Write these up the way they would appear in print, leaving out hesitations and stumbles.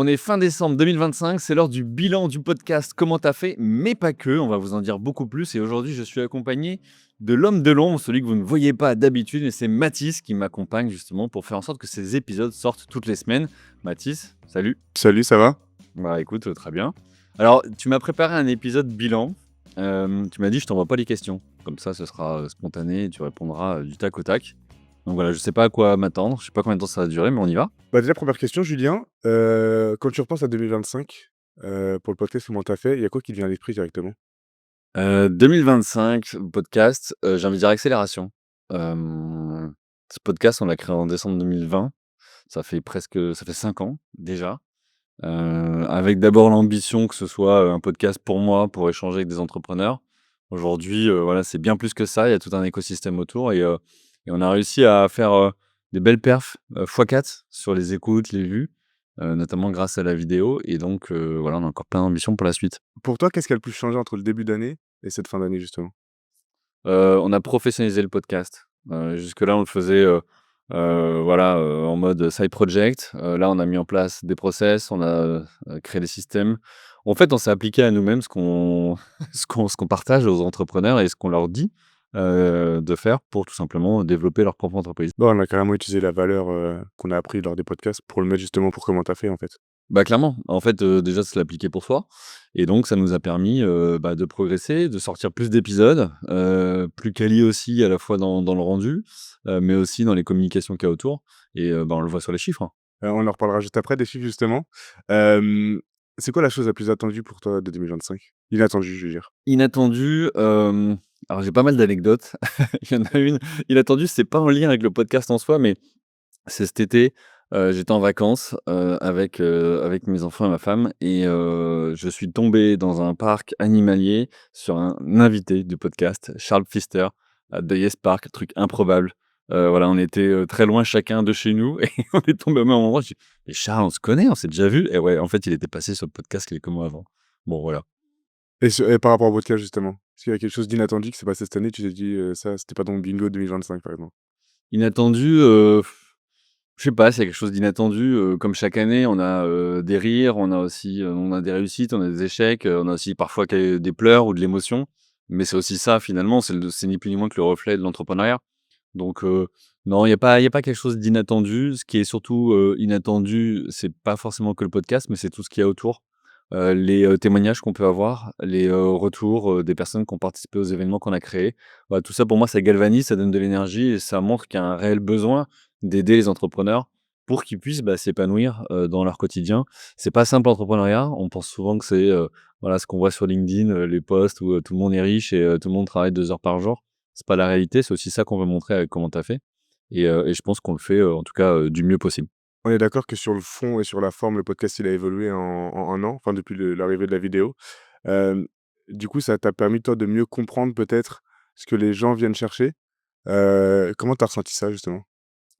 On est fin décembre 2025, c'est l'heure du bilan du podcast Comment t'as fait, mais pas que, on va vous en dire beaucoup plus. Et aujourd'hui, je suis accompagné de l'homme de l'ombre, celui que vous ne voyez pas d'habitude, et c'est Mathis qui m'accompagne justement pour faire en sorte que ces épisodes sortent toutes les semaines. Mathis, salut. Salut, ça va? Bah écoute, très bien. Alors, tu m'as préparé un épisode bilan. Tu m'as dit, je t'envoie pas les questions. Comme ça, ce sera spontané et tu répondras du tac au tac. Donc voilà, je sais pas à quoi m'attendre, je sais pas combien de temps ça va durer, mais on y va. Bah, déjà, première question, Julien, quand tu repenses à 2025, pour le podcast Comment tu fait, il y a quoi qui te vient à l'esprit directement? 2025, podcast, j'ai envie de dire accélération. Ce podcast, on l'a créé en décembre 2020. Ça fait 5 ans déjà, avec d'abord l'ambition que ce soit, un podcast pour moi, pour échanger avec des entrepreneurs. Aujourd'hui, voilà, c'est bien plus que ça, il y a tout un écosystème autour et on a réussi à faire, des belles perfs, x4 sur les écoutes, les vues, notamment grâce à la vidéo et donc voilà, on a encore plein d'ambitions pour la suite. Pour toi, qu'est-ce qui a le plus changé entre le début d'année et cette fin d'année, justement? On a professionnalisé le podcast. Jusque-là, on le faisait, voilà, en mode side project. Là, on a mis en place des process, on a, créé des systèmes. En fait, on s'est appliqué à nous-mêmes ce qu'on partage aux entrepreneurs et ce qu'on leur dit, de faire pour tout simplement développer leur propre entreprise. Bah, on a carrément utilisé la valeur, qu'on a appris lors des podcasts pour le mettre justement pour Comment tu fait, en fait. Bah, clairement, en fait, déjà se l'appliquer pour soi et donc ça nous a permis, bah, de progresser, de sortir plus d'épisodes, plus quali aussi à la fois dans le rendu, mais aussi dans les communications qu'il y a autour et bah, on le voit sur les chiffres, hein. On en reparlera juste après des chiffres, justement. Hem, c'est quoi la chose la plus attendue pour toi de 2025? Inattendue, je veux dire. Inattendu, alors j'ai pas mal d'anecdotes. Il y en a une inattendue, c'est pas en lien avec le podcast en soi, mais c'est cet été, j'étais en vacances, avec mes enfants et ma femme et je suis tombé dans un parc animalier sur un invité du podcast, Charles Pfister, de Yes Park, truc improbable. Voilà, on était, très loin chacun de chez nous et on est tombé au même endroit. Je dis: «Mais Charles, on se connaît, on s'est déjà vu?» et ouais, en fait, il était passé sur le podcast quelques mois avant. Bon, voilà. Et par rapport au podcast, justement? Est-ce qu'il y a quelque chose d'inattendu qui s'est passé cette année, tu t'es dit, «Ça, c'était pas dans le bingo 2025», par exemple? Inattendu, je sais pas, c'est quelque chose d'inattendu, comme chaque année, on a, des rires, on a des réussites, on a des échecs, on a aussi parfois des pleurs ou de l'émotion. Mais c'est aussi ça finalement, c'est ni plus ni moins que le reflet de l'entrepreneuriat. Donc non, il y a pas quelque chose d'inattendu. Ce qui est surtout, inattendu, c'est pas forcément que le podcast, mais c'est tout ce qu'il y a autour. Les, témoignages qu'on peut avoir, les, retours, des personnes qui ont participé aux événements qu'on a créés. Bah, tout ça pour moi ça galvanise, ça donne de l'énergie et ça montre qu'il y a un réel besoin d'aider les entrepreneurs pour qu'ils puissent, bah, s'épanouir, dans leur quotidien. C'est pas simple l'entrepreneuriat, on pense souvent que c'est, voilà, ce qu'on voit sur LinkedIn, les posts où, tout le monde est riche et tout le monde travaille 2 heures par jour. C'est pas la réalité, c'est aussi ça qu'on veut montrer avec Comment tu fait et je pense qu'on le fait, en tout cas, du mieux possible. On est d'accord que sur le fond et sur la forme, le podcast, il a évolué en 1 an, enfin depuis l'arrivée de la vidéo. Hem, du coup, ça t'a permis, toi, de mieux comprendre peut-être ce que les gens viennent chercher. Comment t'as ressenti ça, justement?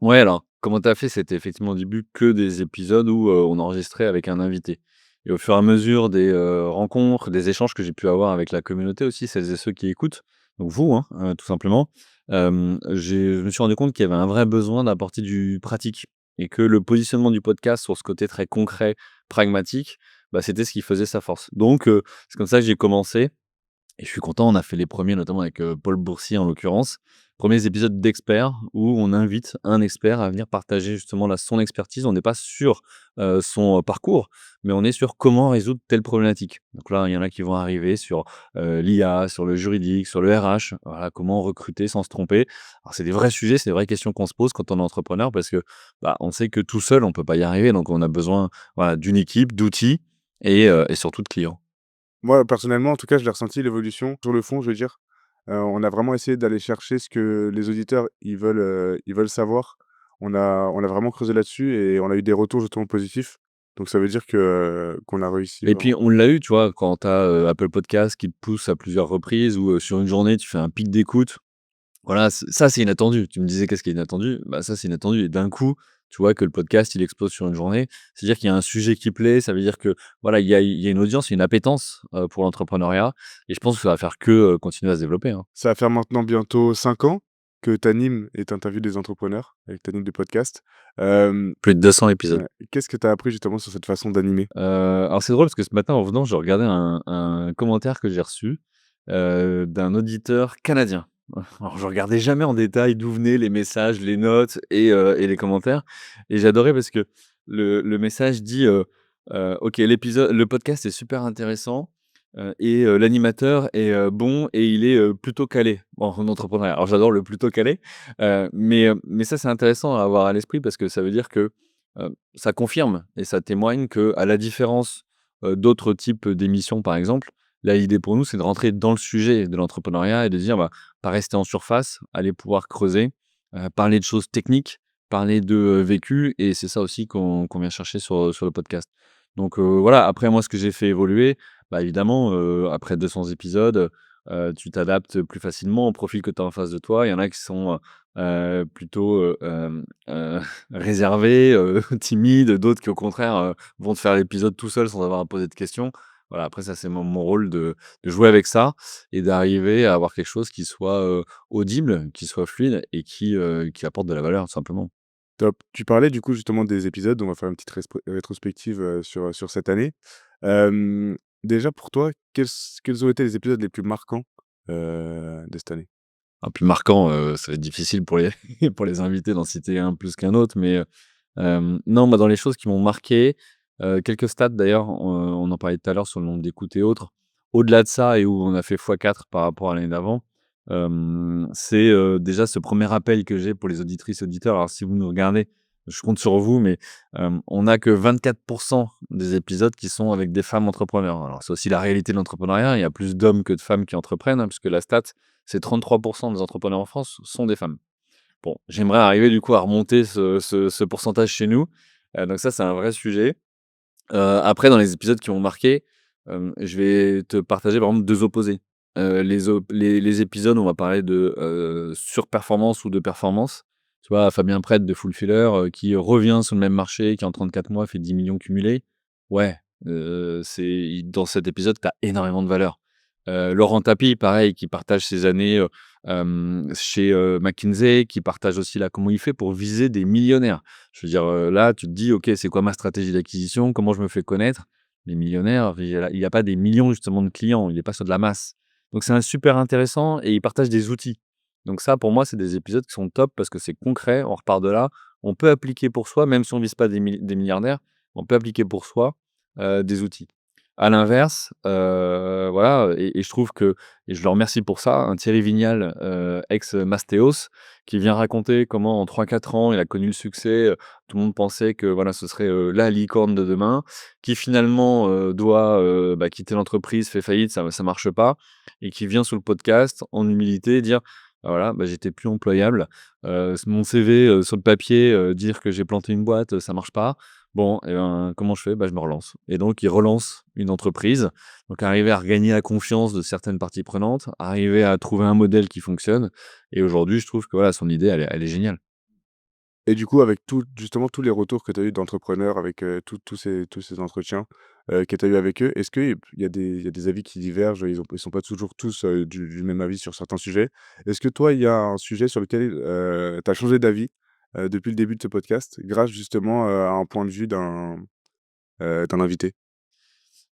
Ouais, alors, Comment tu fait, c'était effectivement au début que des épisodes où, on enregistrait avec un invité et au fur et à mesure des, rencontres, des échanges que j'ai pu avoir avec la communauté aussi, celles et ceux qui écoutent, donc vous, hein, tout simplement, je me suis rendu compte qu'il y avait un vrai besoin d'apporter du pratique et que le positionnement du podcast sur ce côté très concret, pragmatique, bah, c'était ce qui faisait sa force. Donc c'est comme ça que j'ai commencé et je suis content, on a fait les premiers notamment avec, Paul Boursier en l'occurrence. Premiers épisodes d'experts où on invite un expert à venir partager justement là son expertise. On n'est pas sur, son, parcours, mais on est sur comment résoudre telle problématique. Donc là, il y en a qui vont arriver sur, l'IA, sur le juridique, sur le RH, voilà, comment recruter sans se tromper. Alors c'est des vrais sujets, c'est des vraies questions qu'on se pose quand on est entrepreneur parce que, bah, on sait que tout seul on peut pas y arriver, donc on a besoin, voilà, d'une équipe, d'outils et surtout de clients. Moi, personnellement, en tout cas, je l'ai ressenti l'évolution sur le fond, je veux dire. On a vraiment essayé d'aller chercher ce que les auditeurs, ils veulent savoir. On a vraiment creusé là-dessus et on a eu des retours justement positifs. Donc ça veut dire que, qu'on a réussi Et puis vraiment. on l'a eu, tu vois, quand tu as, Apple Podcast qui te pousse à plusieurs reprises ou, sur une journée, tu fais un pic d'écoute. Voilà, ça, c'est inattendu. Tu me disais: «Qu'est-ce qui est inattendu?» Bah, ça, c'est inattendu et d'un coup, tu vois que le podcast, il explose sur une journée. C'est-à-dire qu'il y a un sujet qui plaît, ça veut dire que, voilà, il y a une audience, il y a une appétence, pour l'entrepreneuriat et je pense que ça va faire que, continuer à se développer, hein. Ça va faire maintenant bientôt 5 ans. que tu animes et tu interviewes des entrepreneurs et que tu animes des podcasts. Hem, Plus de 200 épisodes. ouais, qu'est-ce que tu as appris justement sur cette façon d'animer? Alors c'est drôle parce que ce matin en venant, je regardais un commentaire que j'ai reçu, d'un auditeur canadien. Alors je regardais jamais en détail d'où venaient les messages, les notes et les commentaires et j'adorais parce que le message dit, «OK, le podcast est super intéressant, l'animateur est, bon et il est, plutôt calé en entrepreneuriat». Alors j'adore le plutôt calé, mais ça c'est intéressant à avoir à l'esprit parce que ça veut dire que, ça confirme et ça témoigne que, à la différence, d'autres types d'émissions, par exemple, là, l'idée pour nous, c'est de rentrer dans le sujet de l'entrepreneuriat et de dire, bah, pas rester en surface, aller pouvoir creuser, parler de choses techniques, parler de, vécu et c'est ça aussi qu'on vient chercher sur le podcast. Donc, voilà, après moi, ce que j'ai fait évoluer, bah, évidemment, après 200 épisodes, tu t'adaptes plus facilement au profil que tu as en face de toi. Il y en a qui sont, plutôt, réservés, timides, d'autres qui au contraire, vont te faire l'épisode tout seul sans avoir à poser de questions. Voilà, après ça, c'est mon rôle de jouer avec ça et d'arriver à avoir quelque chose qui soit, audible, qui soit fluide et qui apporte de la valeur, tout simplement. Top. Tu parlais du coup justement des épisodes, on va faire une petite rétrospective, sur cette année. Hem, déjà pour toi, quels ont été les épisodes les plus marquants, de cette année? Un plus marquant, ça va être difficile pour les pour les invités d'en citer un plus qu'un autre, mais non, moi, dans les choses qui m'ont marqué, quelques stats d'ailleurs, on en parlait tout à l'heure sur le nombre d'écoutes et autres. Au-delà de ça et où on a fait x4 par rapport à l'année d'avant, c'est, déjà ce premier appel que j'ai pour les auditrices, auditeurs. Alors si vous nous regardez, je compte sur vous, mais on n'a que 24 des épisodes qui sont avec des femmes entrepreneurs. Alors c'est aussi la réalité de l'entrepreneuriat, il y a plus d'hommes que de femmes qui entreprennent, hein, puisque la stat, c'est 33 des entrepreneurs en France sont des femmes. Bon, j'aimerais arriver du coup à remonter ce pourcentage chez nous, donc ça, c'est un vrai sujet. Après dans les épisodes qui m'ont marqué, je vais te partager par exemple 2 opposés. Les épisodes où on va parler de, surperformance ou de performance. Tu vois? Fabien Prête de Fulfiller, qui revient sur le même marché, qui en 34 mois fait 10 millions cumulés. Ouais, c'est dans cet épisode, tu as énormément de valeur. Laurent Tapie, pareil, qui partage ses années, chez, McKinsey, qui partage aussi là comment il fait pour viser des millionnaires. Je veux dire, là, tu te dis: «OK, c'est quoi ma stratégie d'acquisition? Comment je me fais connaître?» Les millionnaires, il y a pas des millions justement de clients, il est pas sur de la masse. Donc c'est un super intéressant et il partage des outils. Donc ça, pour moi, c'est des épisodes qui sont top parce que c'est concret, on repart de là. On peut appliquer pour soi, même si on vise pas des milliardaires, on peut appliquer pour soi, des outils. À l'inverse, voilà et je trouve que et je le remercie pour ça, un Thierry Vignal, ex Mastéos, qui vient raconter comment en 3 4 ans, il a connu le succès, tout le monde pensait que voilà, ce serait, la licorne de demain, qui finalement, doit, bah, quitter l'entreprise, fait faillite, ça marche pas et qui vient sur le podcast en humilité dire: «Bah, voilà, bah, j'étais plus employable, mon CV, sur le papier, dire que j'ai planté une boîte, ça marche pas. Bon et ben, comment je fais? Bah, je me relance» et donc il relance une entreprise, donc arriver à regagner la confiance de certaines parties prenantes, arriver à trouver un modèle qui fonctionne et aujourd'hui, je trouve que voilà, son idée, elle est géniale. Et du coup, avec justement tous les retours que tu as eu d'entrepreneurs avec, tous ces entretiens, que tu as eu avec eux, est-ce qu'il y a des avis qui divergent? Ils sont pas toujours tous, du même avis sur certains sujets. Est-ce que toi, il y a un sujet sur lequel, tu as changé d'avis, depuis le début de ce podcast, grâce justement, à un point de vue d'un invité?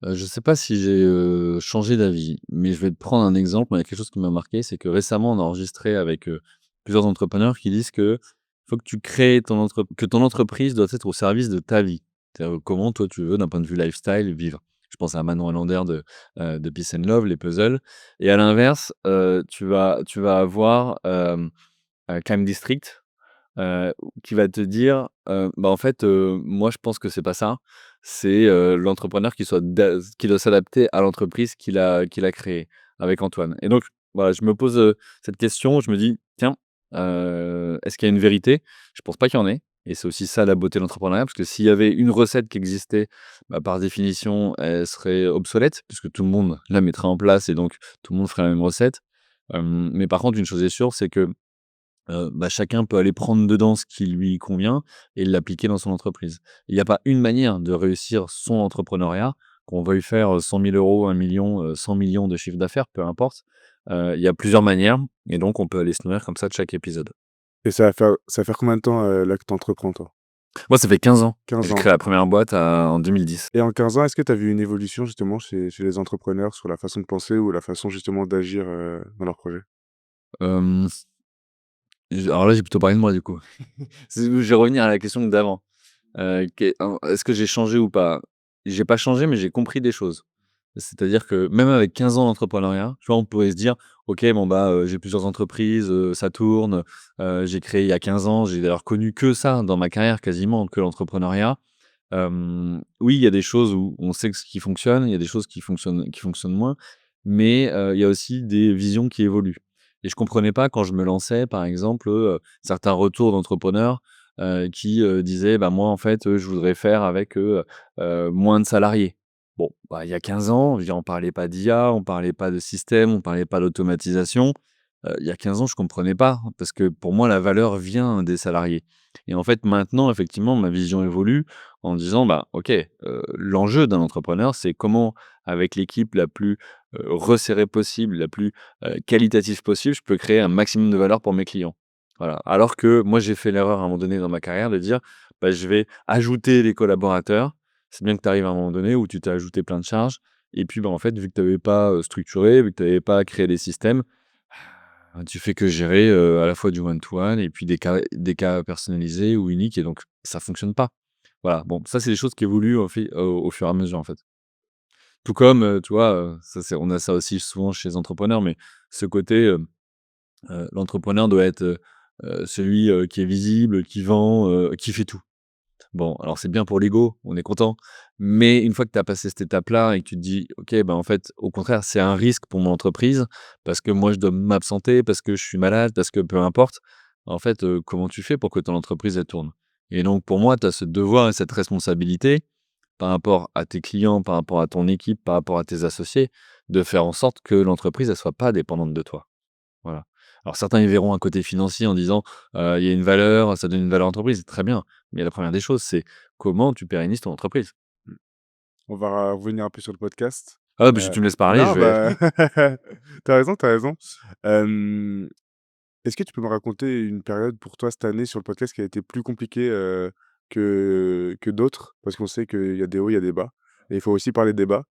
Je sais pas si j'ai, changé d'avis, mais je vais te prendre un exemple. Moi, il y a quelque chose qui m'a marqué, c'est que récemment, on a enregistré avec, plusieurs entrepreneurs qui disent que faut que tu crées que ton entreprise doit être au service de ta vie. C'est-à-dire, comment toi, tu veux, d'un point de vue lifestyle, vivre. Je pense à Manon Hollander de Peace& and Love, les puzzles et à l'inverse, tu vas avoir, Crime District, qui va te dire, bah, en fait, moi je pense que c'est pas ça. C'est, l'entrepreneur qui doit s'adapter à l'entreprise qu'il a créée avec Antoine et donc voilà, je me pose, cette question, je me dis: «Tiens, est-ce qu'il y a une vérité?» Je pense pas qu'il y en ait et c'est aussi ça la beauté de l'entrepreneuriat parce que s'il y avait une recette qui existait, bah, par définition, elle serait obsolète puisque tout le monde la mettrait en place et donc tout le monde ferait la même recette. Mais par contre, une chose est sûre, c'est que bah, chacun peut aller prendre dedans ce qui lui convient et l'appliquer dans son entreprise. Il n'y a pas une manière de réussir son entrepreneuriat, qu'on veuille faire, 100 000 €, 1 000 000, 100 millions de chiffre d'affaires, peu importe. Il y a plusieurs manières et donc on peut aller se nourrir comme ça de chaque épisode. Et ça va faire combien de temps, là, que tu entreprends, toi? Moi, ça fait 15 ans. 15 J'ai ans. créé la première boîte en 2010. Et en 15 ans, est-ce que tu as vu une évolution justement chez les entrepreneurs sur la façon de penser ou la façon justement d'agir, dans leurs projets? Hem, alors là, j'ai plutôt parlé de moi du coup. Je vais revenir à la question d'avant. Est-ce que j'ai changé ou pas? J'ai pas changé, mais j'ai compris des choses. C'est-à-dire que même avec 15 ans d'entrepreneuriat, tu vois, on pourrait se dire: «OK, bon, bah, j'ai plusieurs entreprises, ça tourne, j'ai créé il y a 15 ans». J'ai d'ailleurs connu que ça dans ma carrière quasiment, que l'entrepreneuriat. Oui, il y a des choses où on sait que ce qui fonctionne, il y a des choses qui fonctionnent moins, mais il y a aussi des visions qui évoluent et je comprenais pas quand je me lançais, par exemple, certains retours d'entrepreneurs, qui disaient: «Bah, moi, en fait, je voudrais faire avec, moins de salariés». Bon, bah, il y a 15 ans, je veux dire, on parlait pas d'IA, on parlait pas de système, on parlait pas d'automatisation. Il y a 15 ans, je comprenais pas parce que pour moi, la valeur vient des salariés et en fait, maintenant, effectivement, ma vision évolue en disant: «Bah, OK, l'enjeu d'un entrepreneur, c'est comment, avec l'équipe la plus, resserrée possible, la plus, qualitative possible, je peux créer un maximum de valeur pour mes clients». Voilà. Alors que moi, j'ai fait l'erreur à un moment donné dans ma carrière de dire: «Bah, je vais ajouter les collaborateurs». C'est bien que tu arrives à un moment donné où tu t'es ajouté plein de charges et puis, bah, en fait, vu que tu avais pas, structuré, vu que tu avais pas créé des systèmes, tu fais que gérer, à la fois du one to one et puis des cas personnalisés ou uniques et donc ça fonctionne pas. Voilà, bon, ça, c'est des choses qui évoluent au fur et à mesure, en fait. Tout comme, tu vois, ça c'est on a ça aussi souvent chez les entrepreneurs, mais ce côté, l'entrepreneur doit être, celui, qui est visible, qui vend, qui fait tout. Bon, alors c'est bien pour l'ego, on est content, mais une fois que tu as passé cette étape-là et que tu te dis: «OK, ben, en fait, au contraire, c'est un risque pour mon entreprise parce que moi, je dois m'absenter, parce que je suis malade, parce que peu importe». En fait, comment tu fais pour que ton entreprise, elle tourne? Et donc pour moi, tu as ce devoir et cette responsabilité par rapport à tes clients, par rapport à ton équipe, par rapport à tes associés, de faire en sorte que l'entreprise, elle soit pas dépendante de toi. Voilà. Alors certains, ils verront un côté financier en disant, il y a une valeur, ça donne une valeur à l'entreprise, très bien. Mais la première des choses, c'est comment tu pérennises ton entreprise? Mmh. On va revenir un peu sur le podcast. Ah, bah, si tu me laisses parler, Non, je vais bah, tu as raison, tu as raison. Hem, Est-ce que tu peux me raconter une période pour toi cette année sur le podcast qui a été plus compliquée, que d'autres? Parce qu'on sait qu'il y a des hauts, il y a des bas et il faut aussi parler des bas.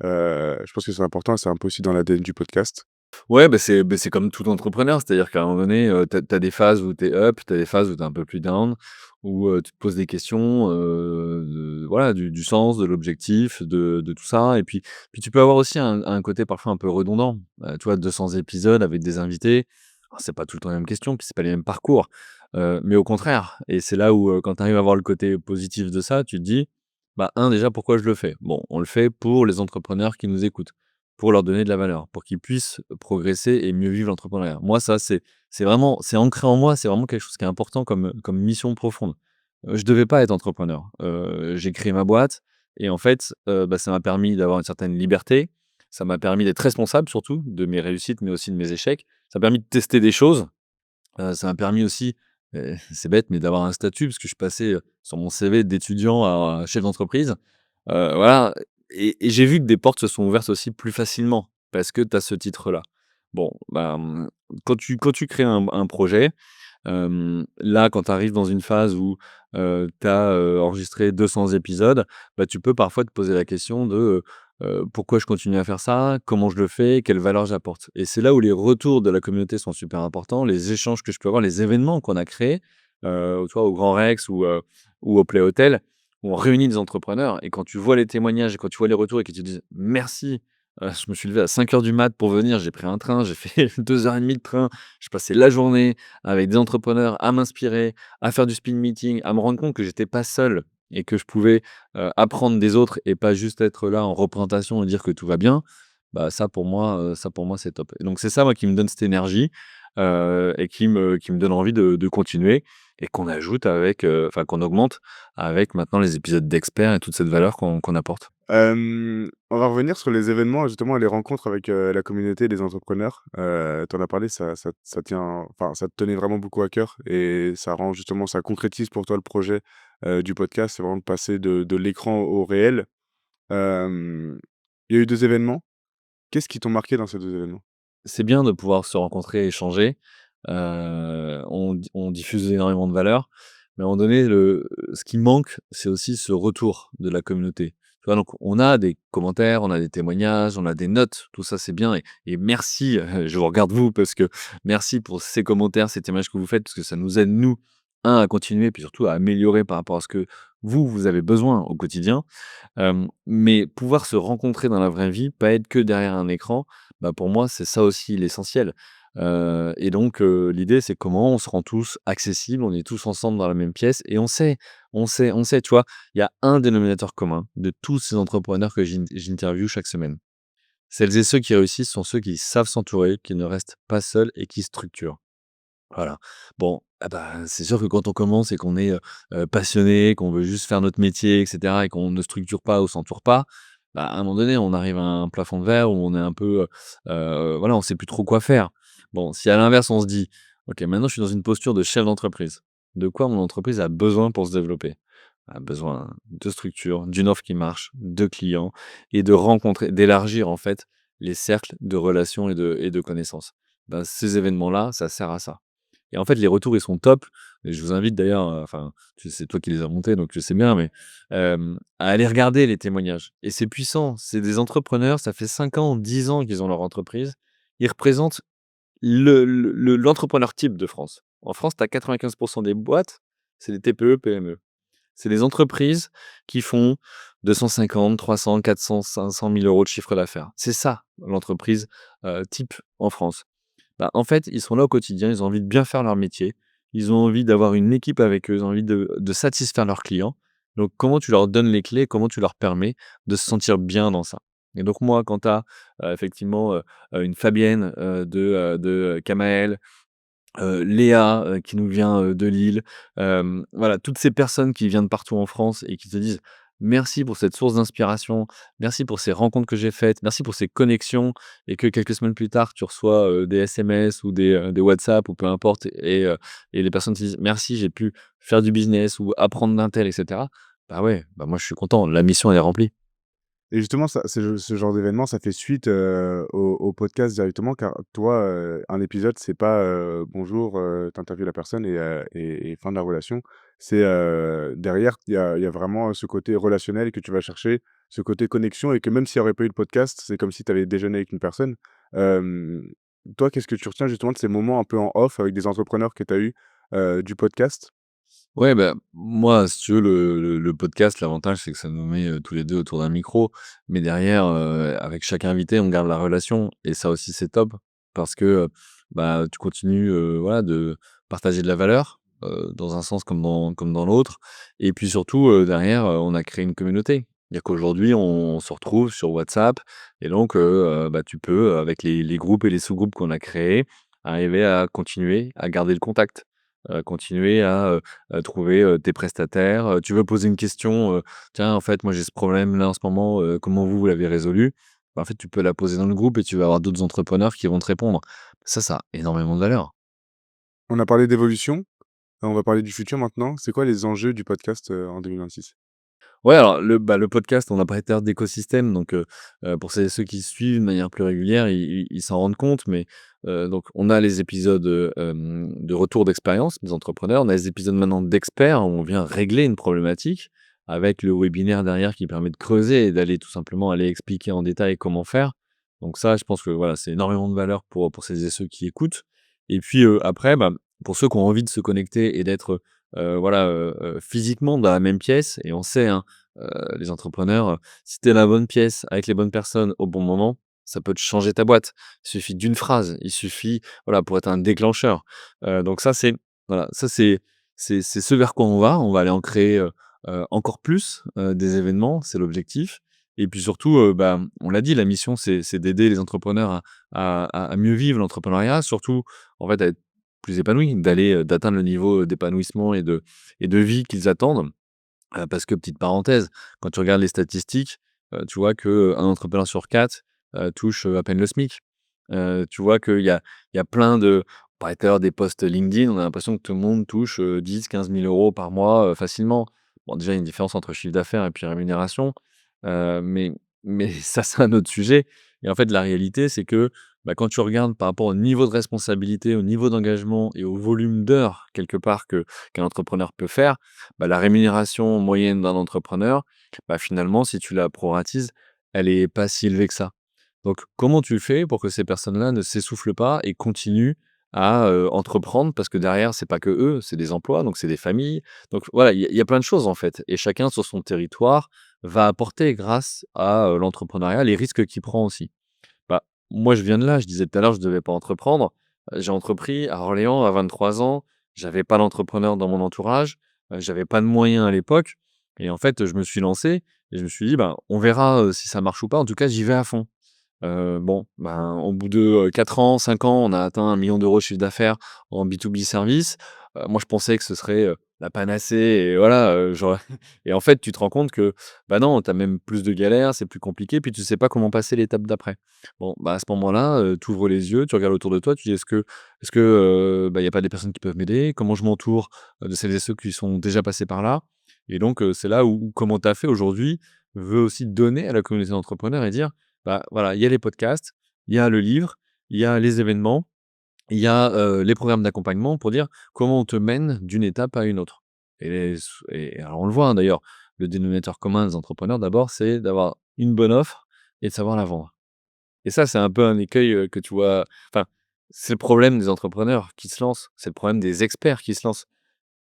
Je pense que c'est important, c'est un peu aussi dans l'ADN du podcast. ouais, c'est comme tout entrepreneur, c'est-à-dire qu'à un moment donné, tu as des phases où tu es up, tu as des phases où tu es un peu plus down, où, tu te poses des questions, de voilà, du sens, de l'objectif, de tout ça et puis tu peux avoir aussi un côté parfois un peu redondant. Tu vois, 200 épisodes avec des invités, alors c'est pas tout le temps les mêmes questions, puis c'est pas les mêmes parcours, mais au contraire et c'est là où, quand tu arrives à voir le côté positif de ça, tu te dis: «Bah, déjà, pourquoi je le fais?» Bon, on le fait pour les entrepreneurs qui nous écoutent. Pour leur donner de la valeur, pour qu'ils puissent progresser et mieux vivre l'entrepreneuriat. Moi, ça, c'est vraiment c'est ancré en moi, c'est vraiment quelque chose qui est important comme mission profonde. Je devais pas être entrepreneur. J'ai créé ma boîte et en fait, bah, ça m'a permis d'avoir une certaine liberté. Ça m'a permis d'être responsable surtout de mes réussites, mais aussi de mes échecs. Ça m'a permis de tester des choses. Ça m'a permis aussi, c'est bête, mais d'avoir un statut parce que je suis passé, sur mon CV d'étudiant à chef d'entreprise. Voilà et j'ai vu que des portes se sont ouvertes aussi plus facilement parce que tu as ce titre-là. Bon, bah, quand tu crées un projet, là, quand tu arrives dans une phase où, tu as, enregistré 200 épisodes, bah, tu peux parfois te poser la question de, «Pourquoi je continue à faire ça? Comment je le fais? Quelle valeur j'apporte?» Et c'est là où les retours de la communauté sont super importants, les échanges que je peux avoir, les événements qu'on a créés, tu vois, au Grand Rex ou au Play Hotel, où on réunit des entrepreneurs et quand tu vois les témoignages et quand tu vois les retours et qu'ils te disent: «Merci, je me suis levé à 5 heures du mat pour venir, j'ai pris un train, j'ai fait 2 heures et demie de train, j'ai passé la journée avec des entrepreneurs à m'inspirer, à faire du speed meeting, à me rendre compte que j'étais pas seul et que je pouvais, apprendre des autres et pas juste être là en représentation et dire que tout va bien, bah, ça pour moi c'est top et donc c'est ça moi qui me donne cette énergie, et qui me donne envie de continuer et qu'on ajoute avec, enfin qu'on augmente avec maintenant les épisodes d'experts et toute cette valeur qu'on apporte. On va revenir sur les événements, justement, et les rencontres avec, la communauté des entrepreneurs. Tu en as parlé, ça tient enfin, ça te tenait vraiment beaucoup à cœur et ça rend justement ça concrétise pour toi le projet, du podcast. C'est vraiment de passer de l'écran au réel. Hem, il y a eu 2 événements. Qu'est-ce qui t'ont marqué dans ces 2 événements? c'est bien de pouvoir se rencontrer, échanger. On diffuse énormément de valeurs, mais à un moment donné, ce qui manque, c'est aussi ce retour de la communauté. Tu vois? Donc on a des commentaires, on a des témoignages, on a des notes, tout ça, c'est bien et merci, je vous regarde vous parce que merci pour ces commentaires, ces témoignages que vous faites parce que ça nous aide nous, à continuer, puis surtout à améliorer par rapport à ce que vous avez besoin au quotidien. Mais pouvoir se rencontrer dans la vraie vie, pas être que derrière un écran, bah, pour moi, c'est ça aussi l'essentiel. Et donc l'idée, c'est comment on se rend tous accessibles, on est tous ensemble dans la même pièce et on sait, tu vois? Il y a un dénominateur commun de tous ces entrepreneurs que j'interviewe chaque semaine. Celles et ceux qui réussissent sont ceux qui savent s'entourer, qui ne restent pas seuls et qui structurent. Voilà. Bon, ah bah, c'est sûr que quand on commence et qu'on est, passionné, qu'on veut juste faire notre métier et cetera et qu'on ne structure pas ou s'entoure pas, bah, à un moment donné, on arrive à un plafond de verre où on est un peu, voilà, on sait plus trop quoi faire. Bon, si à l'inverse, on se dit: «OK, maintenant je suis dans une posture de chef d'entreprise. De quoi mon entreprise a besoin pour se développer?» A besoin de structure, d'une offre qui marche, de clients et de rencontrer d'élargir en fait les cercles de relations et de connaissances. Ben, ces événements-là, ça sert à ça. Et en fait, les retours, ils sont top et je vous invite d'ailleurs, enfin, c'est toi qui les as montés, donc je sais bien, mais à aller regarder les témoignages et c'est puissant. C'est des entrepreneurs, ça fait 5 ans, 10 ans qu'ils ont leur entreprise. Ils représentent l'entrepreneur type de France. En France, tu as 95 des boîtes, c'est des TPE-PME. C'est des entreprises qui font 250, 300, 400, 500 000 € de chiffre d'affaires. C'est ça l'entreprise, type en France. Bah, en fait, ils sont là au quotidien, ils ont envie de bien faire leur métier, ils ont envie d'avoir une équipe avec eux, ils ont envie de satisfaire leurs clients. Donc comment tu leur donnes les clés, comment tu leur permets de se sentir bien dans ça? Et donc moi, quand tu as, effectivement, une Fabienne, de Camaël, Léa, qui nous vient, de Lille, voilà, toutes ces personnes qui viennent de partout en France et qui te disent: «Merci pour cette source d'inspiration, merci pour ces rencontres que j'ai faites, merci pour ces connexions» et que quelques semaines plus tard, tu reçois, des SMS ou des WhatsApp ou peu importe et les personnes te disent: «Merci, j'ai pu faire du business ou apprendre d'un tel» et cetera. Bah, ouais, bah, moi je suis content, la mission elle est remplie. Et justement, ça ce genre d'événement, ça fait suite, au podcast directement car toi, un épisode, c'est pas, bonjour, tu interviewes la personne et fin de la relation. C'est, derrière, il y a vraiment ce côté relationnel que tu vas chercher, ce côté connexion et que même s'il y aurait pas eu de podcast, c'est comme si tu avais déjeuné avec une personne. Hem, Toi, qu'est-ce que tu retiens justement de ces moments un peu en off avec des entrepreneurs que tu as eu, du podcast? Ouais, bah, moi, si tu veux, le podcast, l'avantage, c'est que ça nous met, tous les 2 autour d'un micro. Mais derrière, avec chaque invité, on garde la relation et ça aussi, c'est top parce que, bah, tu continues, voilà, de partager de la valeur, dans un sens comme dans l'autre et puis surtout, derrière, on a créé une communauté. C'est-à-dire qu'aujourd'hui, on se retrouve sur WhatsApp et donc, bah, tu peux, avec les groupes et les sous-groupes qu'on a créés, arriver à continuer à garder le contact, continuer à, trouver, tes prestataires, tu veux poser une question, «Tiens, en fait, moi, j'ai ce problème-là en ce moment, comment vous l'avez résolu?» Bah, en fait, tu peux la poser dans le groupe et tu vas avoir d'autres entrepreneurs qui vont te répondre. Ça a énormément de valeur. On a parlé d'évolution, on va parler du futur maintenant. C'est quoi les enjeux du podcast, en 2026? Ouais, alors le podcast, on n'a pas été d'écosystème donc pour ceux qui suivent de manière plus régulière, ils s'en rendent compte mais donc on a les épisodes, de retour d'expérience des entrepreneurs. On a les épisodes maintenant d'experts où on vient régler une problématique avec le webinaire derrière qui permet de creuser et d'aller tout simplement aller expliquer en détail comment faire. Donc ça, je pense que voilà, c'est énormément de valeur pour celles et ceux qui écoutent et puis, après, bah, pour ceux qui ont envie de se connecter et d'être, voilà, physiquement dans la même pièce et on sait, hein, les entrepreneurs, si tu es la bonne pièce avec les bonnes personnes au bon moment, ça peut te changer ta boîte. Il suffit d'une phrase, il suffit, voilà, pour être un déclencheur. Donc ça, c'est voilà, ça c'est ce vers quoi on va. On va aller en créer, encore plus, des événements, c'est l'objectif et puis surtout, bah, on l'a dit, la mission, c'est d'aider les entrepreneurs à mieux vivre l'entrepreneuriat, surtout, en fait, à être plus épanouis, d'atteindre le niveau d'épanouissement et de vie qu'ils attendent. Parce que petite parenthèse, quand tu regardes les statistiques, tu vois qu'un entrepreneur sur 4 touche, à peine le SMIC. Tu vois qu'il y a plein de on parlait tout à l'heure des posts LinkedIn, on a l'impression que tout le monde touche, 10-15 000 € par mois, facilement. Bon, déjà, il y a une différence entre chiffre d'affaires et puis rémunération, mais ça, c'est un autre sujet et en fait, la réalité, c'est que, bah, quand tu regardes par rapport au niveau de responsabilité, au niveau d'engagement et au volume d'heures quelque part que qu'un entrepreneur peut faire, bah, la rémunération moyenne d'un entrepreneur, bah, finalement, si tu la proratises, elle est pas si élevée que ça. Donc comment tu fais pour que ces personnes-là ne s'essoufflent pas et continuent à, entreprendre? Parce que derrière, c'est pas que eux, c'est des emplois, donc c'est des familles. Donc voilà, il y a plein de choses en fait et chacun sur son territoire va apporter grâce à, l'entrepreneuriat, les risques qu'il prend aussi. Bah, moi, je viens de là, je disais tout à l'heure, je devais pas entreprendre. J'ai entrepris à Orléans à 23 ans. J'avais pas d'entrepreneur dans mon entourage, j'avais pas de moyens à l'époque et en fait, je me suis lancé et je me suis dit: «Ben, on verra, si ça marche ou pas. En tout cas, j'y vais à fond». Bon, ben, au bout de, 4 ans, 5 ans, on a atteint 1 million d'euros de chiffre d'affaires en B2B service. Moi, je pensais que ce serait, la panacée et voilà, j'aurais et en fait, tu te rends compte que, bah, non, tu as même plus de galères, c'est plus compliqué, puis tu sais pas comment passer l'étape d'après. Bon, bah, à ce moment-là, tu ouvres les yeux, tu regardes autour de toi, tu dis: «Est-ce que, bah, il y a pas des personnes qui peuvent m'aider? Comment je m'entoure, de celles et ceux qui sont déjà passés par là?» Et donc c'est là où comment tu as fait aujourd'hui veut aussi donner à la communauté d'entrepreneurs et dire: bah, voilà, il y a les podcasts, il y a le livre, il y a les événements, il y a, les programmes d'accompagnement pour dire comment on te mène d'une étape à une autre. Et alors on le voit, hein, d'ailleurs, le dénominateur commun des entrepreneurs d'abord, c'est d'avoir une bonne offre et de savoir la vendre. Et ça, c'est un peu un écueil, que tu vois enfin, c'est le problème des entrepreneurs qui se lancent, c'est le problème des experts qui se lancent.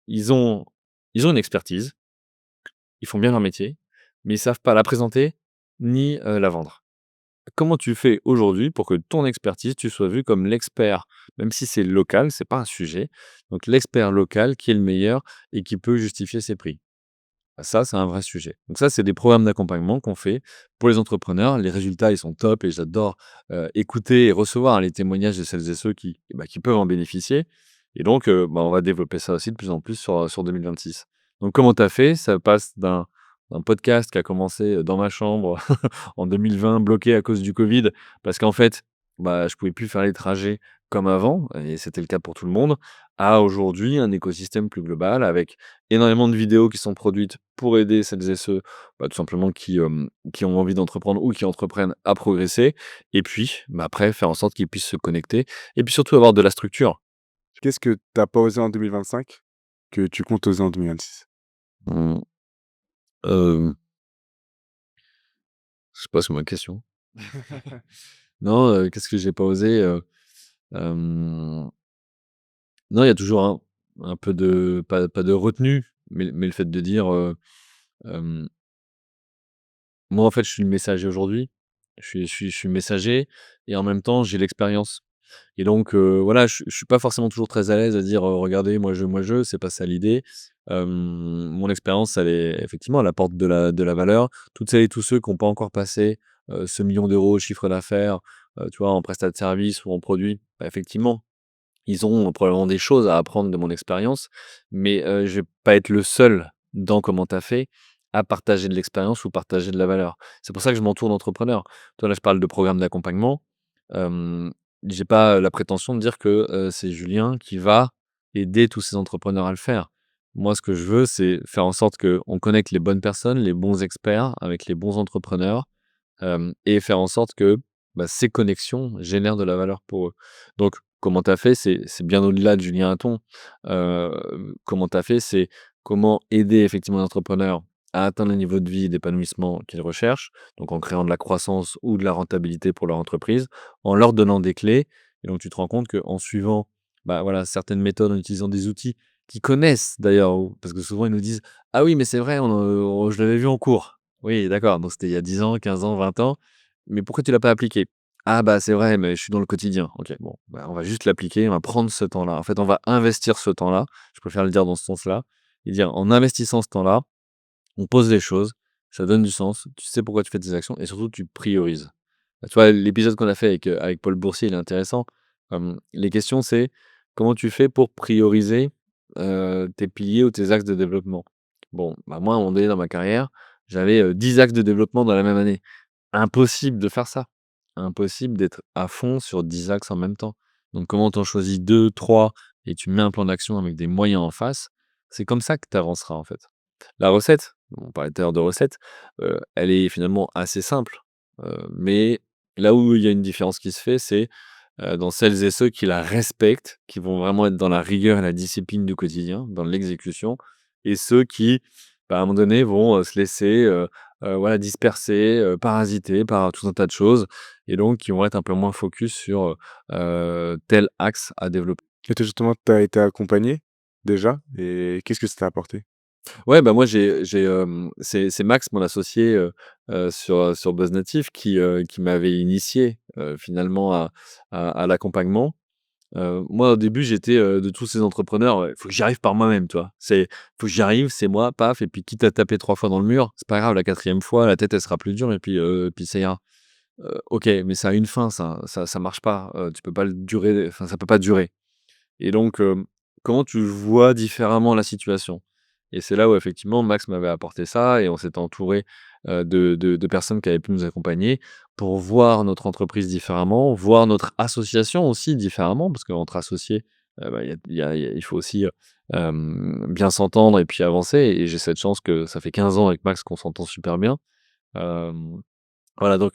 Ils ont ils ont une expertise, ils font bien leur métier, mais ils savent pas la présenter ni, la vendre. Comment tu fais aujourd'hui pour que ton expertise, tu sois vu comme l'expert, même si c'est local, c'est pas un sujet, donc l'expert local qui est le meilleur et qui peut justifier ses prix? Bah, ça, c'est un vrai sujet. Donc ça, c'est des programmes d'accompagnement qu'on fait pour les entrepreneurs. Les résultats, ils sont top et j'adore, écouter et recevoir les témoignages de celles et ceux qui peuvent en bénéficier et donc bah, on va développer ça aussi de plus en plus sur 2026. Donc comment tu as fait? Ça passe d'un podcast qui a commencé, dans ma chambre en 2020, bloqué à cause du covid, parce qu'en fait, bah, je pouvais plus faire les trajets comme avant et c'était le cas pour tout le monde, à aujourd'hui un écosystème plus global avec énormément de vidéos qui sont produites pour aider celles et ceux, bah, tout simplement qui ont envie d'entreprendre ou qui entreprennent à progresser et puis, bah, après faire en sorte qu'ils puissent se connecter et puis surtout avoir de la structure. Qu'est-ce que tu as pas osé en 2025 que tu comptes oser en 2026? Mmh, hem, je sais pas, c'est ma question. Non, qu'est-ce que j'ai pas osé? Hem, non, il y a toujours un peu de pas de retenue, mais le fait de dire, hem moi, en fait, je suis le messager aujourd'hui. Je suis messager et en même temps, j'ai l'expérience et donc voilà, je suis pas forcément toujours très à l'aise à dire: «Regardez, moi je», c'est pas ça l'idée. Mon expérience, elle est effectivement, elle apporte de la valeur. Toutes celles et tous ceux qui ont pas encore passé, ce 1 000 000 d'euros de chiffre d'affaires, tu vois, en prestat de service ou en produit, bah, effectivement, ils ont probablement des choses à apprendre de mon expérience, mais je vais pas être le seul dans comment tu as fait à partager de l'expérience ou partager de la valeur. C'est pour ça que je m'entoure d'entrepreneurs. Toi, là, je parle de programme d'accompagnement. J'ai pas la prétention de dire que, c'est Julien qui va aider tous ces entrepreneurs à le faire. Moi, ce que je veux, c'est faire en sorte qu'on connecte les bonnes personnes, les bons experts avec les bons entrepreneurs, et faire en sorte que, bah, ces connexions génèrent de la valeur pour eux. Donc comment tu as fait, c'est bien au-delà de Julien Hatton. Comment tu as fait, c'est comment aider effectivement les entrepreneurs à atteindre le niveau de vie d'épanouissement qu'ils recherchent, donc en créant de la croissance ou de la rentabilité pour leur entreprise, en leur donnant des clés et donc tu te rends compte qu'en suivant, bah, voilà, certaines méthodes, en utilisant des outils qu'ils connaissent d'ailleurs ou parce que souvent ils nous disent: «Ah oui, mais c'est vrai, je l'avais vu en cours». Oui, d'accord, donc c'était il y a 10 ans, 15 ans, 20 ans, mais pourquoi tu l'as pas appliqué? Ah bah, c'est vrai, mais je suis dans le quotidien. OK, bon, bah, on va juste l'appliquer, on va prendre ce temps-là. En fait, on va investir ce temps-là, je préfère le dire dans ce sens-là et dire: «En investissant ce temps-là, on pose les choses, ça donne du sens, tu sais pourquoi tu fais tes actions et surtout tu priorises». Bah, tu vois, l'épisode qu'on a fait avec Paul Boursier, il est intéressant. Les questions, c'est: comment tu fais pour prioriser, tes piliers ou tes axes de développement? Bon, bah, moi, à un moment donné dans ma carrière, j'avais, 10 axes de développement dans la même année. Impossible de faire ça. Impossible d'être à fond sur 10 axes en même temps. Donc comment tu en choisis 2, 3 et tu mets un plan d'action avec des moyens en face, c'est comme ça que tu avanceras, en fait. La recette, on parlait tout à l'heure de recette, elle est finalement assez simple, mais Là où il y a une différence qui se fait, c'est, dans celles et ceux qui la respectent, qui vont vraiment être dans la rigueur et la discipline du quotidien, dans l'exécution et ceux qui, bah, à un moment donné, vont, se laisser, voilà, disperser, parasiter par tout un tas de choses et donc qui vont être un peu moins focus sur, tel axe à développer. Et toi, justement, tu as été accompagné déjà et qu'est-ce que ça t'a apporté? Ouais, bah, moi c'est Max, mon associé, sur Buzz Native qui m'avait initié, finalement à l'accompagnement. Moi, au début, j'étais, de tous ces entrepreneurs, ouais, faut que j'y arrive par moi-même, tu vois? Faut que j'y arrive, c'est moi, paf et puis quitte à taper 3 fois dans le mur, c'est pas grave, la quatrième fois, la tête, elle sera plus dure et puis ça ira. OK, mais ça a une fin ça marche pas, tu peux pas le durer, enfin, ça peut pas durer. Et donc, comment tu vois différemment la situation? Et c'est là où effectivement Max m'avait apporté ça et on s'était entouré, de personnes qui avaient pu nous accompagner pour voir notre entreprise différemment, voir notre association aussi différemment. Parce qu'entre associés, bah, il faut aussi, bien s'entendre et puis avancer et j'ai cette chance que ça fait 15 ans avec Max qu'on s'entend super bien. Hem, voilà donc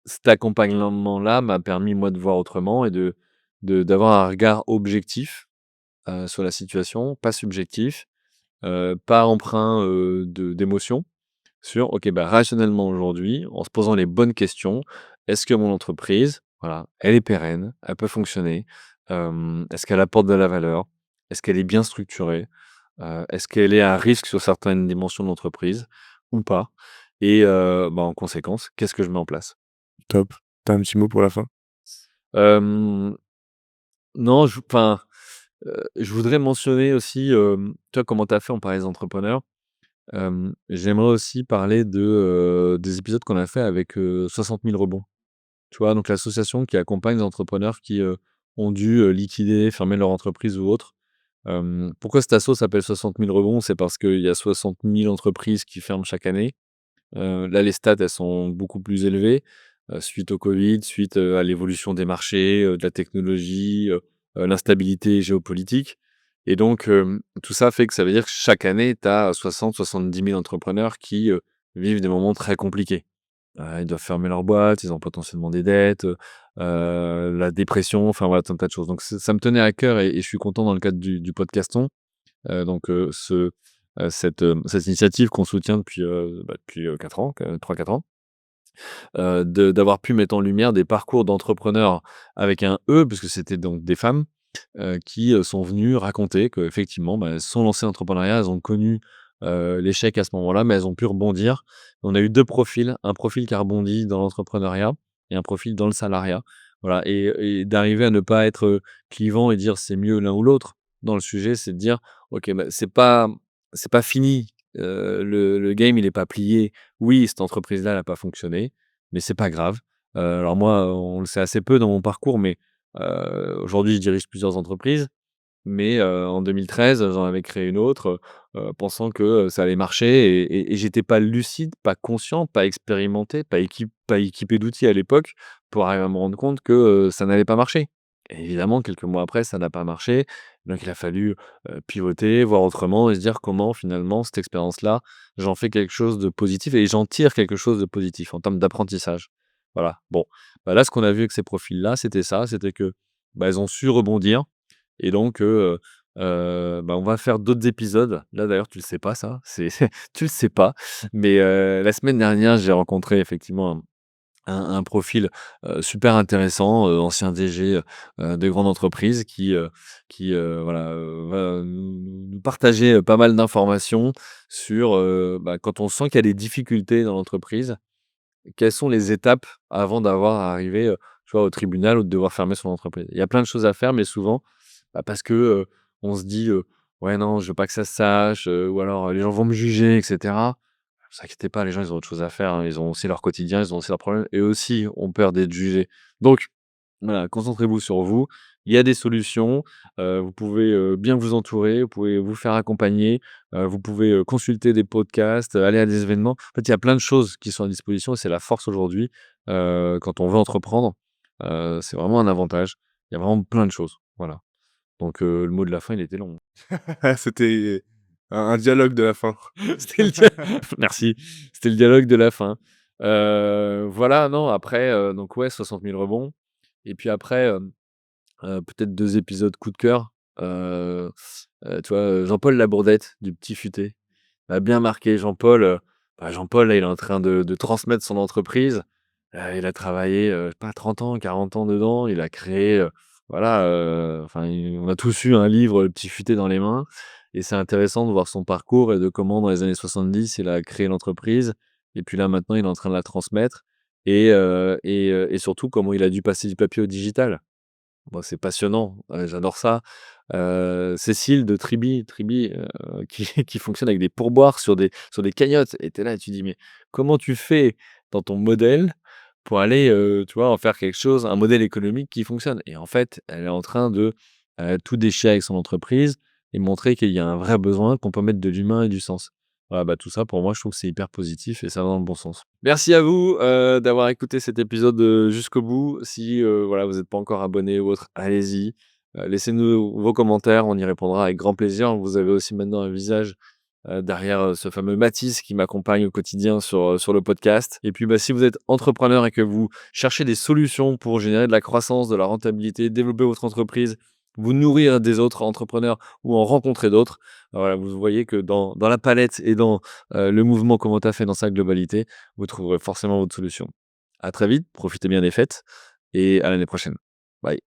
cet accompagnement-là m'a permis moi de voir autrement et d'avoir un regard objectif sur la situation, pas subjectif, pas empreint, d'émotion, sur OK, bah, rationnellement aujourd'hui, en se posant les bonnes questions, est-ce que mon entreprise, voilà, elle est pérenne, elle peut fonctionner? Est-ce qu'elle apporte de la valeur? Est-ce qu'elle est bien structurée? Est-ce qu'elle est à risque sur certaines dimensions de l'entreprise ou pas? Et bah, en conséquence, qu'est-ce que je mets en place? Top. Tu as un petit mot pour la fin? Hem, non, je voudrais mentionner aussi, toi, comment tu as fait, on parlait des entrepreneurs. J'aimerais aussi parler des épisodes qu'on a fait avec, 60 000 rebonds. Tu vois? Donc l'association qui accompagne les entrepreneurs qui, ont dû, liquider, fermer leur entreprise ou autre. Pourquoi cette asso s'appelle 60 000 rebonds? C'est parce qu'il y a 60 000 entreprises qui ferment chaque année. Là, les stats, elles sont beaucoup plus élevées, suite au covid, suite, à l'évolution des marchés, de la technologie, l'instabilité géopolitique et donc tout ça fait que ça veut dire que chaque année, tu as 60-70 000 entrepreneurs qui, vivent des moments très compliqués. Ils doivent fermer leur boîte, ils ont potentiellement des dettes, la dépression, enfin voilà, tout un tas de choses. Donc ça me tenait à cœur et je suis content dans le cadre du podcaston, donc cette initiative qu'on soutient depuis 4 ans, 3-4 ans, d'avoir pu mettre en lumière des parcours d'entrepreneurs avec un E, puisque c'était donc des femmes, qui, sont venues raconter qu'effectivement, bah, elles se sont lancées dans l'entrepreneuriat, elles ont connu, l'échec à ce moment-là, mais elles ont pu rebondir. On a eu 2 profils, un profil qui a rebondi dans l'entrepreneuriat et un profil dans le salariat. Voilà et d'arriver à ne pas être, clivant et dire: «C'est mieux l'un ou l'autre». Dans le sujet, c'est de dire: «OK, bah, c'est pas fini, le game il est pas plié. Oui, cette entreprise-là, elle a pas fonctionné, mais c'est pas grave». Alors moi, on le sait assez peu dans mon parcours, mais aujourd'hui, je dirige plusieurs entreprises, mais en 2013, j'en avais créé une autre, pensant que, ça allait marcher et j'étais pas lucide, pas conscient, pas expérimenté, pas équipé d'outils à l'époque pour arriver à me rendre compte que, ça n'allait pas marcher. Et évidemment, quelques mois après, ça n'a pas marché, donc il a fallu, pivoter, voir autrement et se dire: «Comment finalement cette expérience-là, j'en fais quelque chose de positif et j'en tire quelque chose de positif en termes d'apprentissage». Voilà. Bon, bah, là, ce qu'on a vu avec ces profils-là, c'était ça, c'était que, bah, elles ont su rebondir et donc bah, on va faire d'autres épisodes. Là, d'ailleurs, tu le sais pas ça, c'est tu le sais pas, mais la semaine dernière, j'ai rencontré effectivement un profil, super intéressant, ancien DG, de grande entreprise qui voilà, va nous partager, pas mal d'informations sur, bah, quand on sent qu'il y a des difficultés dans l'entreprise, quelles sont les étapes avant d'avoir à arriver, tu vois, au tribunal ou de devoir fermer son entreprise? Il y a plein de choses à faire, mais souvent, bah, parce que, on se dit, «Ouais, non, je veux pas que ça se sache», ou alors, «Les gens vont me juger» et cetera. Ne vous inquiétez pas, les gens, ils ont autre chose à faire, hein. Ils ont aussi leur quotidien, ils ont aussi leurs problèmes et aussi ont peur d'être jugés. Donc voilà, concentrez-vous sur vous. Il y a des solutions, vous pouvez, bien vous entourer, vous pouvez vous faire accompagner, vous pouvez, consulter des podcasts, aller à des événements. En fait, il y a plein de choses qui sont à disposition et c'est la force aujourd'hui, quand on veut entreprendre, c'est vraiment un avantage. Il y a vraiment plein de choses, voilà. Donc le mot de la fin, il était long. C'était un dialogue de la fin. C'était le dia merci, c'était le dialogue de la fin. Voilà, non, après, donc ouais, 60 000 rebonds et puis après, peut-être 2 épisodes coup de cœur. Heu Tu vois, Jean-Paul Labourdette du Petit Futé m'a bien marqué. Jean-Paul, là, il est en train de transmettre son entreprise. Il a travaillé, je sais pas 30 ans, 40 ans dedans. Il a créé, voilà, enfin, on a tous eu un livre, Le Petit Futé dans les mains et c'est intéressant de voir son parcours et de comment dans les années 70 il a créé l'entreprise et puis là, maintenant, il est en train de la transmettre et surtout comment il a dû passer du papier au digital. Moi, c'est passionnant, j'adore ça. Cécile de Tribi, qui qui fonctionne avec des pourboires sur des cagnottes et tu es là et tu dis: «Mais comment tu fais dans ton modèle pour aller, tu vois, en faire quelque chose, un modèle économique qui fonctionne?» Et en fait, elle est en train de, tout déchirer avec son entreprise et montrer qu'il y a un vrai besoin, qu'on peut mettre de l'humain et du sens. Voilà, bah, tout ça pour moi, je trouve que c'est hyper positif et ça va dans le bon sens. Merci à vous, d'avoir écouté cet épisode, jusqu'au bout. Si, voilà, vous n'êtes pas encore abonné ou autre, allez-y, laissez-nous vos commentaires, on y répondra avec grand plaisir. Vous avez aussi maintenant un visage, derrière, ce fameux Mathis qui m'accompagne au quotidien sur le podcast et puis, bah, si vous êtes entrepreneur et que vous cherchez des solutions pour générer de la croissance, de la rentabilité, développer votre entreprise, vous nourrir des autres entrepreneurs ou en rencontrer d'autres, voilà, vous voyez que dans la palette et dans, le mouvement Comment tu as fait dans sa globalité, vous trouverez forcément votre solution. À très vite, profitez bien des fêtes et à l'année prochaine. Bye.